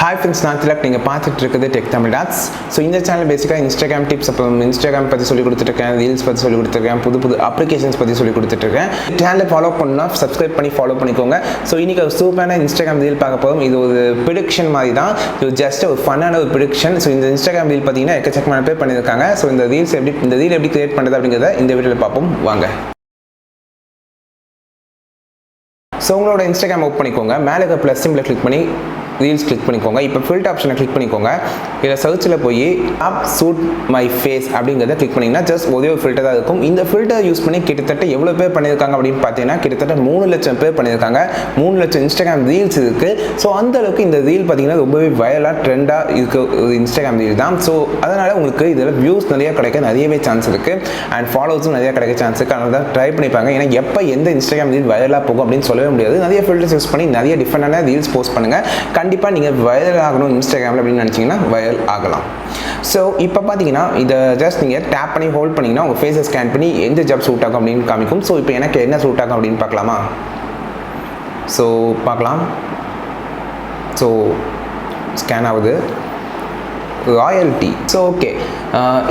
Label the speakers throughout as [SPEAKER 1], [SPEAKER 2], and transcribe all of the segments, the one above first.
[SPEAKER 1] Hi friends, நான் திலக். நீங்கள் பார்த்துட்டு இருக்குது டெக் தமிழ் டாட்ஸ். ஸோ இந்த சேனல் பேசிக்காக இன்ஸ்டாகிராம் டிப்ஸ், அப்புறம் இன்ஸ்டாகிராம் பற்றி சொல்லி கொடுத்துருக்கேன், ரீல்ஸ் பற்றி சொல்லி கொடுத்துருக்கேன், புது அப்ளிகேஷன்ஸ் பற்றி சொல்லி கொடுத்துட்ருக்கேன். சேனலை ஃபாலோ பண்ணால் சப்ஸ்கிரைப் பண்ணி ஃபாலோ பண்ணிக்கோங்க. ஸோ இன்றைக்கி ஒரு சூப்பரான இன்ஸ்டாகிராம் ரீல் பார்க்க போதும். இது ஒரு ப்ரிடிக்ஷன் மாதிரி தான், இது ஜஸ்ட் ஒரு ஃபன்னான ஒரு ப்ரிடிக்ஷன். ஸோ இந்த இன்ஸ்டாகிராம் ரீல் பார்த்தீங்கன்னா எக்கச்சக்கமான பேர் பண்ணியிருக்காங்க. ஸோ இந்த ரீல் எப்படி கிரியேட் பண்ணுறது அப்படிங்கிறத இந்த வீடியோவில் பார்ப்போம் வாங்க. ஸோ உங்களோட இன்ஸ்டாகிராம் ஓப்பன் பண்ணிக்கோங்க. மேலே இருக்க ப்ளஸ் சிம்பிளை கிளிக் பண்ணி ரீல்ஸ் கிளிக் பண்ணிக்கோங்க. இப்போ ஃபில்டர் ஆப்ஷனை கிளிக் பண்ணிக்கோங்க. இதில் சர்ச்சில் போய் ஆப் சூட் மை ஃபேஸ் அப்படிங்கிறத கிளிக் பண்ணிங்கன்னா ஜஸ்ட் ஒரே ஒரு ஃபில்டர் தான் இருக்கும். இந்த ஃபில்டர் யூஸ் பண்ணி கிட்டத்தட்ட எவ்வளோ பேர் பண்ணியிருக்காங்க அப்படின்னு பார்த்தீங்கன்னா கிட்டத்தட்ட 3 லட்சம் பேர் பண்ணியிருக்காங்க. 3 லட்சம் இன்ஸ்டாகிராம் ரீல்ஸ் இருக்குது. ஸோ அந்தளவுக்கு இந்த ரீல் பார்த்தீங்கன்னா ரொம்பவே வயலாக ட்ரெண்டாக இருக்க ஒரு இன்ஸ்டாகிராம் ரீல் தான். ஸோ அதனால் உங்களுக்கு இதில் வியூஸ் நிறைய கிடைக்க நிறையவே சான்ஸ் இருக்குது, அண்ட் ஃபாலோவர்ஸும் நிறைய கிடைக்க சான்ஸ் இருக்குது. அதனால தான் ட்ரை பண்ணிப்பாங்க. ஏன்னா எப்போ எந்த இன்ஸ்டாகிராம் ரீல் வயலாக போகும் அப்படின்னு சொல்லவே முடியாது. நிறைய ஃபில்டர்ஸ் யூஸ் பண்ணி நிறைய டிஃப்ரெண்டான ரீல்ஸ் போஸ்ட் பண்ணுங்கள். கண்டிப்பாக நீங்கள் வைரல் ஆகணும் இன்ஸ்டாகிராமில் அப்படின்னு நினச்சிங்கன்னா வைரல் ஆகலாம். ஸோ இப்போ பார்த்தீங்கன்னா இதை ஜஸ்ட் நீங்கள் டேப் பண்ணி ஹோல்ட் பண்ணிங்கன்னா உங்கள் ஃபேஸை ஸ்கேன் பண்ணி எந்த ஜாப் சூட் ஆகும் அப்படின்னு காமிக்கும். ஸோ இப்போ எனக்கு என்ன சூட் ஆகும் அப்படின்னு பார்க்கலாமா? ஸோ பார்க்கலாம். ஸோ ஸ்கேன் ஆகுது. ராயல்ட்டி. ஸோ ஓகே,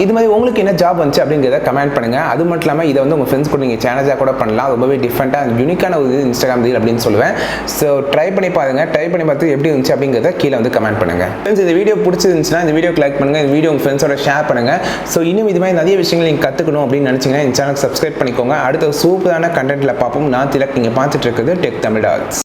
[SPEAKER 1] இது மாதிரி உங்களுக்கு என்ன ஜாப் வந்துச்சு அப்படிங்கிறத கமெண்ட் பண்ணுங்கள். அது மட்டும் இல்லாமல் இதை வந்து உங்கள் ஃப்ரெண்ட்ஸ் கூட நீங்கள் சேனலாக கூட பண்ணலாம். ரொம்பவே டிஃப்ரெண்ட்டாக யூனிக்கான ஒரு இன்ஸ்டாகிராம் ரீல் அப்படின்னு சொல்லுவேன். ஸோ ட்ரை பண்ணி பாருங்கள். ட்ரை பண்ணி பார்த்து எப்படி இருந்துச்சு அப்படிங்கிறத கீழே வந்து கமெண்ட் பண்ணுங்கள். ஃப்ரெண்ட்ஸ், இந்த வீடியோ பிடிச்சிருந்துச்சுன்னா இந்த வீடியோக்கு லைக் பண்ணுங்கள். இந்த வீடியோ உங்கள் ஃப்ரெண்ட்ஸோட ஷேர் பண்ணுங்கள். ஸோ இன்னும் இது மாதிரி நிறைய விஷயங்கள் நீங்கள் கற்றுக்கணும் அப்படின்னு நினச்சிங்கன்னா இந்த சேனலுக்கு சப்ஸ்கிரைப் பண்ணிக்கோங்க. அடுத்த சூப்பரான கண்டென்ட்டில் பார்ப்போம். நான் திலக். நீங்கள் பார்த்துட்டு இருக்குது டெக் தமிழ் டாட்ஸ்.